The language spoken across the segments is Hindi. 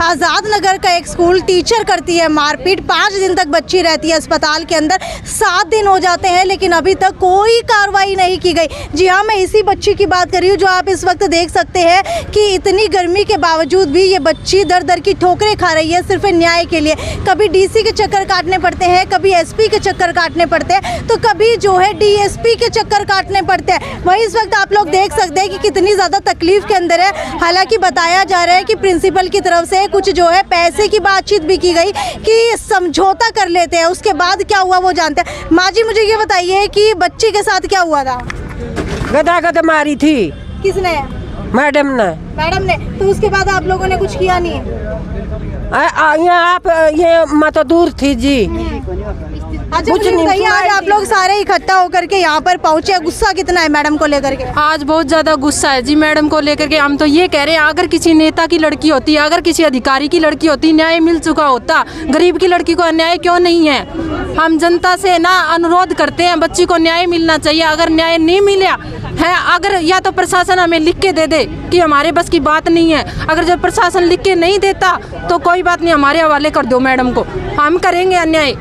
आज़ाद नगर का एक स्कूल टीचर करती है मारपीट, 5 दिन तक बच्ची रहती है अस्पताल के अंदर, 7 दिन हो जाते हैं लेकिन अभी तक कोई कार्रवाई नहीं की गई। जी हाँ, मैं इसी बच्ची की बात कर रही हूँ जो आप इस वक्त देख सकते हैं कि इतनी गर्मी के बावजूद भी ये बच्ची दर दर की ठोकरें खा रही है सिर्फ न्याय के लिए। कभी डीसी के चक्कर काटने पड़ते हैं, कभी एसपी के चक्कर काटने पड़ते हैं, तो कभी जो है डीएसपी के चक्कर काटने पड़ते हैं। वहीं इस वक्त आप लोग देख सकते हैं कि कितनी ज़्यादा तकलीफ के अंदर है। हालांकि बताया जा रहा है कि प्रिंसिपल की तरफ से कुछ जो है पैसे की बातचीत भी की गई कि समझौता कर लेते हैं, उसके बाद क्या हुआ वो जानते हैं। माँ जी, मुझे ये बताइए कि बच्ची के साथ क्या हुआ था? गदा मारी थी। किसने? मैडम ने। मैडम ने? तो उसके बाद आप लोगों ने कुछ किया नहीं? यहाँ आप ये मैं तो दूर थी जी। अच्छा, मुझे बताइए आज आप लोग सारे इकट्ठा होकर के यहाँ पर पहुँचे, गुस्सा कितना है मैडम को लेकर के? आज बहुत ज़्यादा गुस्सा है जी मैडम को लेकर के। हम तो ये कह रहे हैं अगर किसी नेता की लड़की होती, अगर किसी अधिकारी की लड़की होती, न्याय मिल चुका होता। गरीब की लड़की को अन्याय क्यों नहीं है? हम जनता से ना अनुरोध करते हैं, बच्ची को न्याय मिलना चाहिए। अगर न्याय नहीं मिला है, अगर या तो प्रशासन हमें लिख के दे दे कि हमारे बस की बात नहीं है। अगर जब प्रशासन लिख के नहीं देता तो कोई बात नहीं, हमारे हवाले कर दो मैडम को, हम करेंगे अन्याय।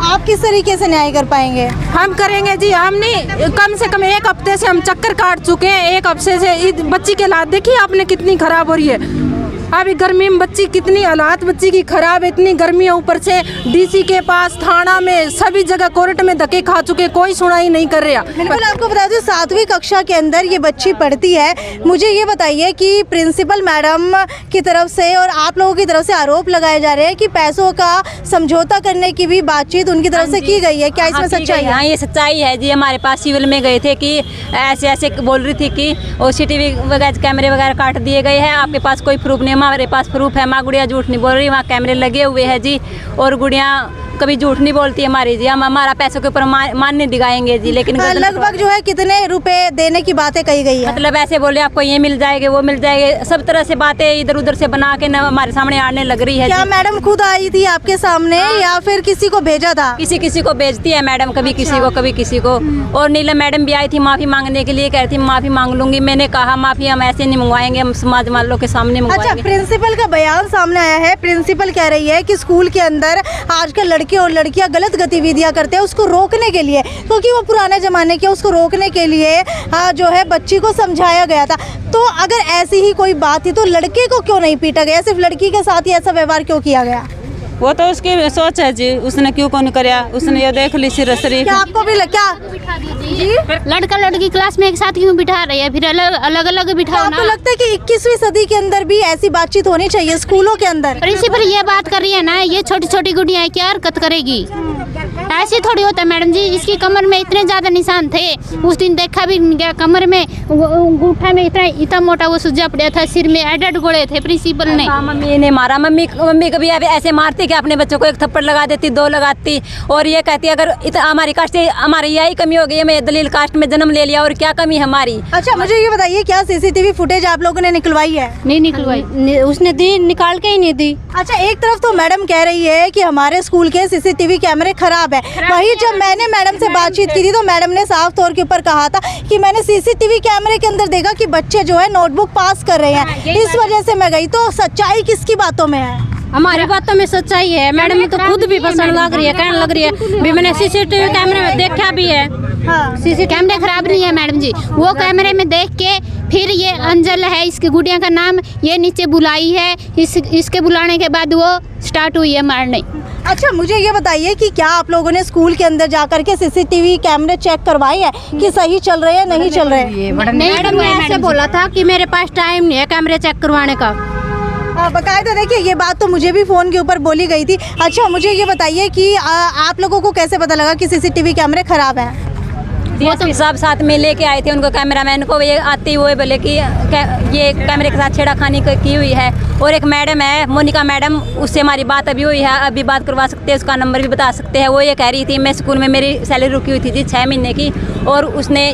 आप किस तरीके से न्याय कर पाएंगे? हम करेंगे जी। हम नहीं, कम से कम 1 हफ्ते से हम चक्कर काट चुके हैं। 1 हफ्ते से बच्ची के हालात देखिए आपने कितनी खराब हो रही है। अभी गर्मी में बच्ची कितनी हालात बच्ची की खराब है, इतनी गर्मी है। ऊपर से डीसी के पास, थाना में, सभी जगह कोर्ट में धक्के खा चुके, कोई सुनाई नहीं कर रहा। बिल्कुल, आपको बता दूं 7वीं कक्षा के अंदर ये बच्ची पढ़ती है। मुझे ये बताइए कि प्रिंसिपल मैडम की तरफ से और आप लोगों की तरफ से आरोप लगाए जा रहे हैं कि पैसों का समझौता करने की भी बातचीत उनकी तरफ से की गई है। क्या इसमें सच्चाई है? हाँ, ये सच्चाई है जी। हमारे पास सिविल में गए थे कि ऐसे ऐसे बोल रही थी कि CCTV वगैरह कैमरे वगैरह काट दिए गए हैं, आपके पास कोई प्रूफ नहीं। हमारे पास प्रूफ है, माँ गुड़िया झूठ नहीं बोल रही, वहाँ कैमरे लगे हुए हैं जी। और गुड़िया कभी झूठ नहीं बोलती हमारी जी। हम हमारा पैसों के ऊपर मान नहीं दिखाएंगे जी। लेकिन लगभग जो है कितने रुपए देने की बातें कही गई है? मतलब ऐसे बोले आपको ये मिल जाएगा, वो मिल जाएगा, सब तरह से बातें इधर उधर से बना के हमारे सामने आने लग रही है। क्या मैडम खुद आई थी आपके सामने या फिर किसी को भेजा था? किसी को भेजती है मैडम, कभी किसी को कभी किसी को। और नीलम मैडम भी आई थी माफी मांगने के लिए, कह रही थी माफी मांग लूंगी। मैंने कहा माफी हम ऐसे नहीं मंगवाएंगे, हम समाज वालों के सामने मंगवाएंगे। अच्छा, प्रिंसिपल का बयान सामने आया है। प्रिंसिपल कह रही है कि स्कूल के अंदर आजकल लड़के और लड़कियां गलत गतिविधियां करते हैं, उसको रोकने के लिए, क्योंकि वो पुराने जमाने के, उसको रोकने के लिए जो है बच्ची को समझाया गया था। तो अगर ऐसी ही कोई बात थी तो लड़के को क्यों नहीं पीटा गया, सिर्फ लड़की के साथ ही ऐसा व्यवहार क्यों किया गया? वो तो उसकी सोच है जी, उसने क्यों कौन कराया, उसने ये देख ली सिरसरी। क्या आपको भी क्या लड़का लड़की क्लास में एक साथ क्यों बिठा रही है? फिर अलग अलग बिठाओ ना। आपको लगता है कि 21वीं सदी के अंदर भी ऐसी बातचीत होनी चाहिए स्कूलों के अंदर? प्रिंसिपल ये बात कर रही है ना, ये छोटी छोटी गुड़ियाँ क्या हरकत करेगी? ऐसे थोड़ी होता है मैडम जी। इसकी कमर में इतने ज्यादा निशान थे, उस दिन देखा भी गया, कमर में अंगूठा में इतना मोटा वो सुजा पड़ा था, सिर में 8 गोले थे। प्रिंसिपल ने मम्मी ने मारा, मम्मी कभी ऐसे मारती कि अपने बच्चों को 1 थप्पड़ लगा देती, 2 लगाती। और ये कहती अगर हमारी कास्ट, हमारी यही कमी हो गई, हमें दलील कास्ट में जन्म ले लिया, और क्या कमी हमारी? अच्छा, मुझे ये बताइए क्या CCTV फुटेज आप लोगों ने निकलवाई है? नहीं निकलवाई, उसने दी, निकाल के ही नहीं दी। अच्छा, एक तरफ तो मैडम कह रही है कि हमारे स्कूल के CCTV कैमरे खराब है, वही जब मैंने मैडम से बातचीत की थी तो मैडम ने साफ तौर के ऊपर कहा था कि मैंने CCTV कैमरे के अंदर देखा कि बच्चे जो है नोटबुक पास कर रहे हैं, इस वजह से मैं गई। तो सच्चाई किसकी बातों में है? हमारी बातों में सच्चाई है। मैडम ने तो खुद भी पसंद लग रही है, कहने लग रही है भी मैंने CCTV कैमरे में देखा भी है। CCTV कैमरे खराब नहीं है मैडम जी, वो कैमरे में देख के फिर ये अंजल है इसकी गुड़िया का नाम, ये नीचे बुलाई है, इसके बुलाने के बाद वो स्टार्ट हुई है मारने। अच्छा, मुझे ये बताइए कि क्या आप लोगों ने स्कूल के अंदर जाकर के CCTV कैमरे चेक करवाए हैं कि सही चल रहे हैं नहीं चल रहे हैं? मैडम ने ऐसे बोला था कि मेरे पास टाइम नहीं है कैमरे चेक करवाने का। बकायदा देखिए ये बात तो मुझे भी फ़ोन के ऊपर बोली गई थी। अच्छा, मुझे ये बताइए कि आप लोगों को कैसे पता लगा कि CCTV कैमरे ख़राब हैं? DSP साहब साथ में लेके आए थे उनको, कैमरामैन को। ये आती हुए बोले कि ये कैमरे के साथ छेड़खानी की हुई है। और एक मैडम है मोनिका मैडम, उससे हमारी बात अभी हुई है, अभी बात करवा सकते हैं, उसका नंबर भी बता सकते हैं। वो ये कह रही थी मैं स्कूल में, मेरी सैलरी रुकी हुई थी जी 6 महीने की, और उसने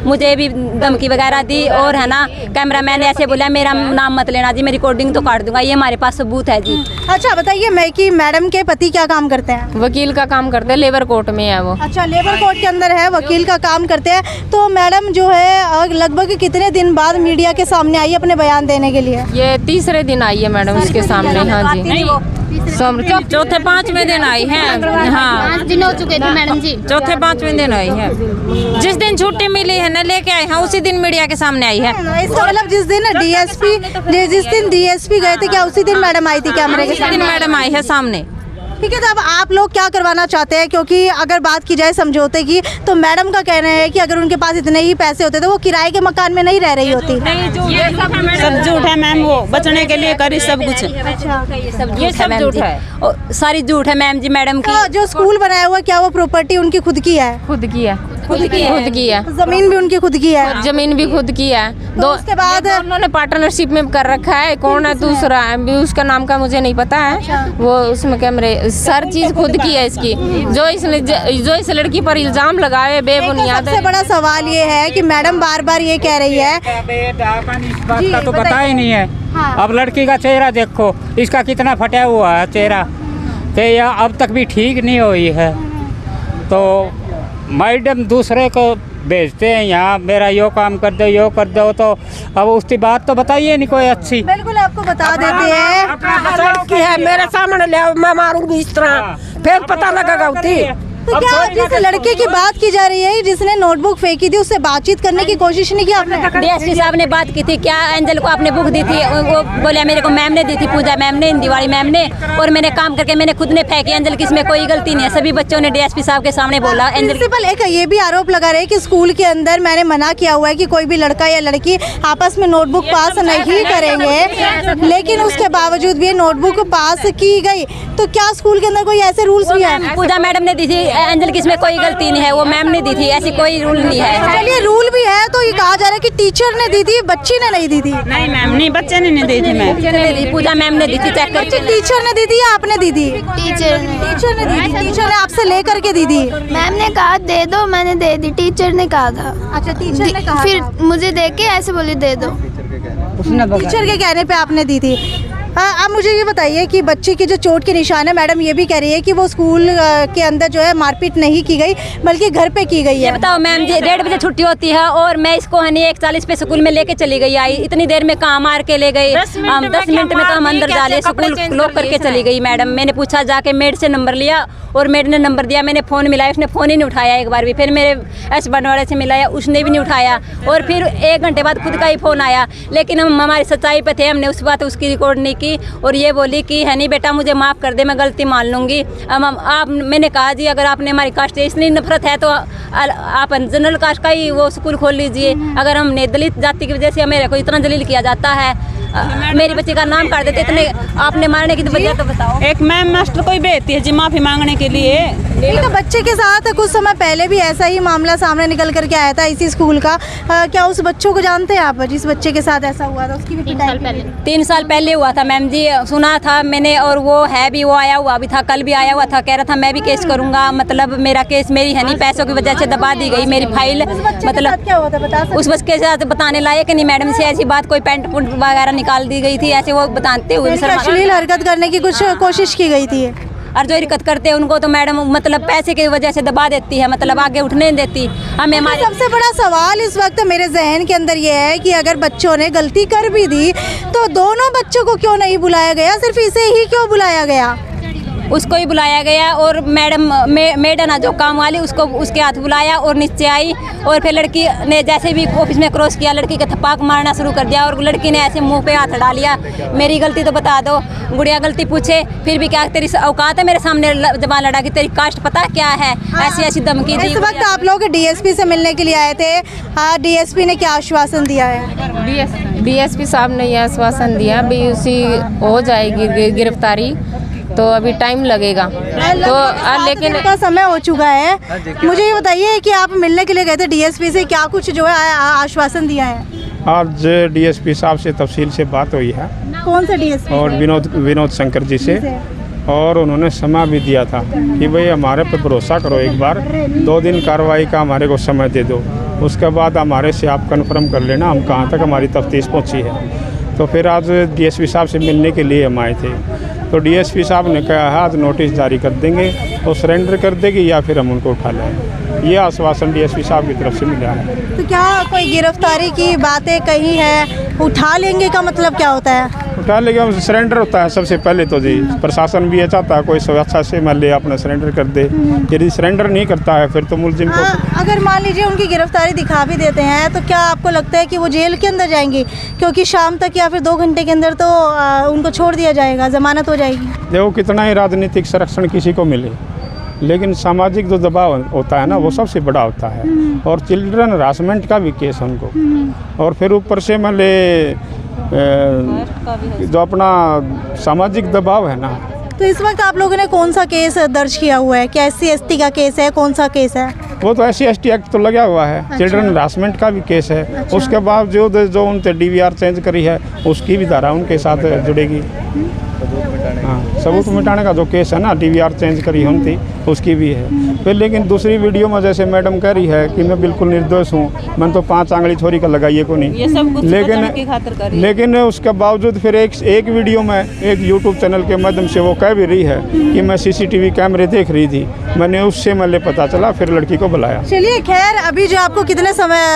मुझे भी धमकी वगैरह दी। और है ना, कैमरामैन ऐसे बोला मेरा नाम मत लेना जी, मैं रिकॉर्डिंग तो काट दूंगा, ये हमारे पास सबूत है जी। अच्छा बताइए, मैं कि मैडम के पति क्या काम करते हैं? वकील का काम करते हैं, लेबर कोर्ट में है वो। अच्छा, लेबर कोर्ट के अंदर है, वकील का काम करते हैं। तो मैडम जो है लगभग कितने दिन बाद मीडिया के सामने आई अपने बयान देने के लिए? ये तीसरे दिन आई है मैडम उसके सामने। हाँ जी, चौथे 5वें दिन आई है। हाँ 5 दिन हो चुके थे मैडम जी। चौथे 5वें दिन आई है। जिस दिन छुट्टी मिली है ना लेके आए हैं, उसी दिन मीडिया के सामने आई है। इसका मतलब जिस दिन डीएसपी गए थे, क्या उसी दिन मैडम आई थी कैमरे के उसी दिन सामने? मैडम आई है सामने। ठीक है, तो अब आप लोग क्या करवाना चाहते हैं? क्योंकि अगर बात की जाए समझौते की, तो मैडम का कहना है कि अगर उनके पास इतने ही पैसे होते तो वो किराए के मकान में नहीं रह रही होती। सब झूठ है मैम, वो बचने के लिए करी सब कुछ। ये सब झूठ है, सारी झूठ है मैम जी। मैडम की तो जो स्कूल बनाया हुआ, क्या वो प्रॉपर्टी उनकी खुद की है? खुद की है। जमीन भी उनकी खुद की है? जमीन भी खुद की है। तो उसके बाद उन्होंने पार्टनरशिप में कर रखा है। कौन है दूसरा भी, उसका नाम का मुझे नहीं पता है। वो उसमें कैमरे हर चीज खुद की है इसकी। जो इस लड़की पर इल्जाम लगाए बेबुनियाद। सबसे बड़ा सवाल ये है कि मैडम बार बार ये कह रही है, इस बात का तो पता ही नहीं है। हाँ। अब लड़की का चेहरा देखो, इसका कितना फटा हुआ है चेहरा, तो यह अब तक भी ठीक नहीं हुई है। तो मैडम दूसरे को भेजते हैं यहाँ, मेरा यो काम कर दो, तो अब उसकी बात तो बताइए नहीं कोई अच्छी। बिल्कुल आपको बता देते हैं। लड़की है मेरे सामने ले आओ, मैं मारूंगी इस तरह, फिर पता लगेगा उठी। तो क्या जिस लड़के की बात की जा रही है जिसने नोटबुक फेंकी थी, उससे बातचीत करने की कोशिश नहीं की आपने? डीएसपी साहब ने बात की थी, क्या एंजल को आपने बुक दी थी? वो बोले मेरे को मैम ने दी थी, पूजा मैम ने, दिवाली मैम ने, और मैंने काम करके मैंने खुद ने फेंकी एंजल की, इसमें कोई गलती नहीं है। सभी बच्चों ने डीएसपी साहब के सामने बोला। एंजल प्रिंसिपल एक ये भी आरोप लगा रहे हैं कि स्कूल के अंदर मैंने मना किया हुआ है कि कोई भी लड़का या लड़की आपस में नोटबुक पास नहीं करेंगे, लेकिन उसके बावजूद भी नोटबुक पास की गई। तो क्या स्कूल के अंदर कोई ऐसे रूल्स भी है? पूजा मैडम ने दी थी, एंजल की इसमें कोई गलती नहीं है, वो मैम ने दी थी, ऐसी कोई रूल नहीं है। चलिए रूल भी है तो ये कहा जा रहा है कि टीचर ने दी थी, बच्ची ने नहीं दी थी। नहीं मैम, नहीं बच्चे ने नहीं दी थी मैम, पूजा मैम ने दी थी, चेक करके। टीचर ने दी थी या आपने दी थी? टीचर ने दी थी। टीचर ने आपसे लेकर के दी थी? मैम ने कहा दे दो, मैंने दे दी। टीचर ने कहा था। अच्छा, टीचर ने कहा फिर मुझे दे के ऐसे बोली दे दो। टीचर के कहने पे आपने दी थी। अब मुझे ये बताइए कि बच्ची के जो चोट के निशान है, मैडम ये भी कह रही है कि वो स्कूल के अंदर जो है मारपीट नहीं की गई बल्कि घर पे की गई है। बताओ मैम जी, 1:30 बजे छुट्टी होती है और मैं इसको है नहीं 1:40 पे स्कूल में लेके चली गई। आई इतनी देर में कहाँ मार के ले गई? 10 मिनट में तो हम अंदर डाले, स्कूल लॉक करके चली गई मैडम। मैंने पूछा जाके मेड से नंबर लिया और मेड ने नंबर दिया, मैंने फ़ोन मिलाया, उसने फ़ोन ही नहीं उठाया एक बार भी। फिर मेरे एस बनवाड़े से मिलाया, उसने भी नहीं उठाया, और फिर 1 घंटे बाद खुद का ही फ़ोन आया। लेकिन हम हमारी सच्चाई पे थे, हमने उस बात उसकी रिकॉर्ड नहीं की और ये बोली कि है नहीं बेटा मुझे माफ़ कर दे, मैं गलती मान लूँगी। अब आप, मैंने कहा जी अगर आपने हमारी कास्ट से इतनी नफरत है तो आप जनरल कास्ट का ही वो स्कूल खोल लीजिए। अगर हमने दलित जाति की वजह से मेरे को इतना जलील किया जाता है, मेरी बच्ची का नाम काट देते, इतने आपने मारने की वजह तो बताओ। एक मैम मास्टर को ही भेजती है जी माफ़ी मांगने के लिए। तो बच्चे के साथ कुछ समय पहले भी ऐसा ही मामला सामने निकल करके आया था इसी स्कूल का। क्या उस बच्चों को जानते हैं आप, जिस बच्चे के साथ ऐसा हुआ था? उसकी भी 3 साल पहले हुआ था मैम जी, सुना था मैंने, और वो है भी, वो आया हुआ भी था, कल भी आया हुआ था, कह रहा था मैं भी केस करूंगा। मतलब मेरा केस मेरी है नहीं पैसों की वजह से दबा दी गई मेरी फाइल। मतलब क्या हुआ था बता सकते? उस बच्चे के साथ बताने लायक नहीं मैडम से ऐसी बात, कोई पैंट पुंट वगैरह निकाल दी गई थी, ऐसे वो बताते हुए अश्लील हरकत करने की कुछ कोशिश की गई थी। और जो हरकत करते हैं उनको तो मैडम मतलब पैसे की वजह से दबा देती है, मतलब आगे उठने नहीं देती हमें। हमारे सबसे बड़ा सवाल इस वक्त मेरे जहन के अंदर ये है कि अगर बच्चों ने गलती कर भी दी तो दोनों बच्चों को क्यों नहीं बुलाया गया, सिर्फ इसे ही क्यों बुलाया गया? उसको ही बुलाया गया और मैडम मेड ना जो काम वाली उसको उसके हाथ बुलाया और नीचे आई, और फिर लड़की ने जैसे भी ऑफिस में क्रॉस किया लड़की का थप्पड़ मारना शुरू कर दिया, और लड़की ने ऐसे मुंह पे हाथ डाल लिया। मेरी गलती तो बता दो, गुड़िया गलती पूछे फिर भी क्या तेरी औकात है मेरे सामने जबान लड़ा कि तेरी कास्ट पता क्या है? ऐसी ऐसी धमकी दी। इस वक्त आप लोग डीएसपी से मिलने के लिए आए थे, डीएसपी ने क्या आश्वासन दिया है? डीएसपी साहब ने यह आश्वासन दिया भी उसी हो जाएगी गिरफ्तारी, तो अभी टाइम लगेगा। तो लेकिन का समय हो चुका है। मुझे ये बताइए कि आप मिलने के लिए गए थे डीएसपी से, क्या कुछ जो है आश्वासन दिया है? आज डीएसपी साहब से तफसील से बात हुई है। कौन सा डीएसपी? और विनोद शंकर जी से, और उन्होंने समय भी दिया था कि भाई हमारे पर भरोसा करो, एक बार 2 दिन कार्रवाई का हमारे को समय दे दो, उसके बाद हमारे से आप कंफर्म कर लेना हम कहाँ तक हमारी तफ्तीश पहुँची है। तो फिर आज डीएसपी साहब से मिलने के लिए हम आए थे, तो डीएसपी साहब ने कहा है आज नोटिस जारी कर देंगे, तो सरेंडर कर देगी या फिर हम उनको उठा लें। ये आश्वासन डीएसपी साहब की तरफ से मिला है। तो क्या कोई गिरफ्तारी की बातें कही है? उठा लेंगे का मतलब क्या होता है? पहले क्या सरेंडर होता है सबसे पहले तो जी, प्रशासन भी ये चाहता है कोई अच्छा से मान ले अपना सरेंडर कर दे। यदि सरेंडर नहीं करता है फिर तो मुलजिम को अगर मान लीजिए उनकी गिरफ्तारी दिखा भी देते हैं तो क्या आपको लगता है कि वो जेल के अंदर जाएंगी? क्योंकि शाम तक या फिर 2 घंटे के अंदर तो उनको छोड़ दिया जाएगा, जमानत हो जाएगी। देखो कितना ही राजनीतिक संरक्षण किसी को मिले, लेकिन सामाजिक जो दबाव होता है ना वो सबसे बड़ा होता है। और चिल्ड्रन हरासमेंट का भी केस है उनको, और फिर ऊपर से मान ले जो अपना सामाजिक दबाव है ना। तो इस वक्त आप लोगों ने कौन सा केस दर्ज किया हुआ है? क्या SC/ST का केस है? कौन सा केस है? वो तो SC/ST एक्ट तो लगा हुआ है। अच्छा। चिल्ड्रन हरासमेंट का भी केस है। अच्छा। उसके बावजूद जो उनसे DVR चेंज करी है उसकी भी धारा उनके साथ जुड़ेगी। हाँ, सबूत मिटाने का जो केस है ना, DVR चेंज करी हम थी उसकी भी है। फिर लेकिन दूसरी वीडियो में जैसे मैडम कह रही है कि मैं बिल्कुल निर्दोष हूँ, मैंने तो 5 आंगली छोरी का लगाइए को नहीं, लेकिन उसके बावजूद फिर एक वीडियो में एक YouTube चैनल के माध्यम से वो कह भी रही है कि मैं CCTV कैमरे देख रही थी, मैंने उससे मतलब पता चला, फिर लड़की को बुलाया। चलिए खैर, अभी जो आपको कितने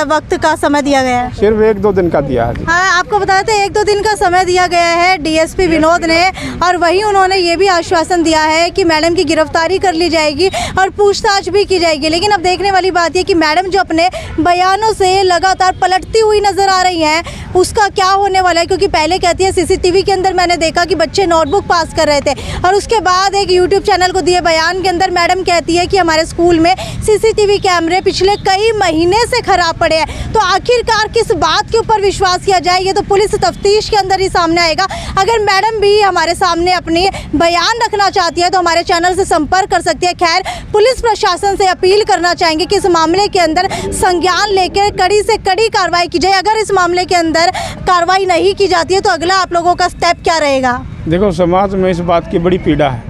वक्त का समय दिया गया है? सिर्फ 1-2 दिन का दिया है। हाँ, आपको बताया था 1-2 दिन का समय दिया गया है DSP विनोद ने, और वहीं उन्होंने ये भी आश्वासन दिया है कि मैडम की गिरफ्तारी कर ली जाएगी और पूछताछ भी की जाएगी। लेकिन अब देखने वाली बात ये कि मैडम जो अपने बयानों से लगातार पलटती हुई नजर आ रही हैं, उसका क्या होने वाला है? क्योंकि पहले कहती है CCTV के अंदर मैंने देखा कि बच्चे नोटबुक पास कर रहे थे, और उसके बाद एक YouTube चैनल को दिए बयान के अंदर मैडम कहती है कि हमारे स्कूल में CCTV कैमरे पिछले कई महीने से खराब पड़े हैं। तो आखिरकार किस बात के ऊपर विश्वास किया जाए, ये तो पुलिस तफ्तीश के अंदर ही सामने आएगा। अगर मैडम भी हमारे सामने अपनी बयान रखना चाहती है तो हमारे चैनल से संपर्क कर सकती है। खैर, पुलिस प्रशासन से अपील करना चाहेंगे कि इस मामले के अंदर संज्ञान लेकर कड़ी से कड़ी कार्रवाई की जाए। अगर इस मामले के अंदर कार्रवाई नहीं की जाती है तो अगला आप लोगों का स्टेप क्या रहेगा? देखो, समाज में इस बात की बड़ी पीड़ा है,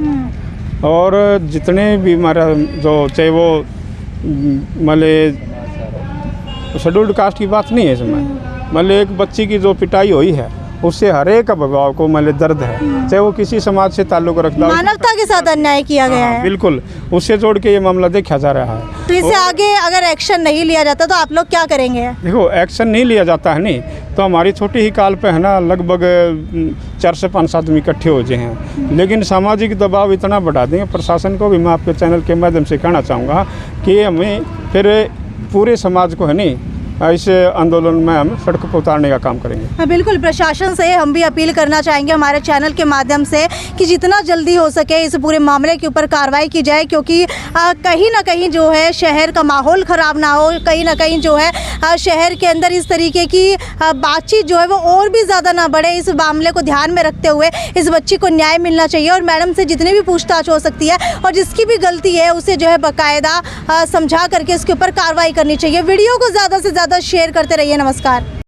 और जितने भी हमारा जो चाहे वो मतलब शेड्यूल्ड कास्ट की बात नहीं है इसमें, मतलब एक बच्ची की जो पिटाई हुई है उससे हर एक अभिभावक को मतलब दर्द है, चाहे वो किसी समाज से ताल्लुक रखता हो। मानवता के साथ अन्याय किया गया है। बिल्कुल, उससे जोड़ के ये मामला देखा जा रहा है। तो इससे आगे अगर एक्शन नहीं लिया जाता तो आप लोग क्या करेंगे? देखो, एक्शन नहीं लिया जाता है नहीं तो हमारी छोटी ही काल पे है ना लगभग 4 से 5 आदमी इकट्ठे हो जाए हैं। लेकिन सामाजिक दबाव इतना बढ़ा देंगे प्रशासन को भी। मैं आपके चैनल के माध्यम से कहना चाहूँगा कि हमें फिर पूरे समाज को है नहीं इस आंदोलन में हम सड़क पर उतारने का काम करेंगे। बिल्कुल, प्रशासन से हम भी अपील करना चाहेंगे हमारे चैनल के माध्यम से कि जितना जल्दी हो सके इस पूरे मामले के ऊपर कार्रवाई की जाए, क्योंकि कहीं ना कहीं जो है शहर का माहौल ख़राब ना हो, कहीं ना कहीं जो है शहर के अंदर इस तरीके की बातचीत जो है वो और भी ज़्यादा ना बढ़े। इस मामले को ध्यान में रखते हुए इस बच्ची को न्याय मिलना चाहिए, और मैडम से जितनी भी पूछताछ हो सकती है और जिसकी भी गलती है उसे जो है बाकायदा समझा करके इसके ऊपर कार्रवाई करनी चाहिए। वीडियो को ज़्यादा से ज़्यादा शेयर करते रहिए। नमस्कार।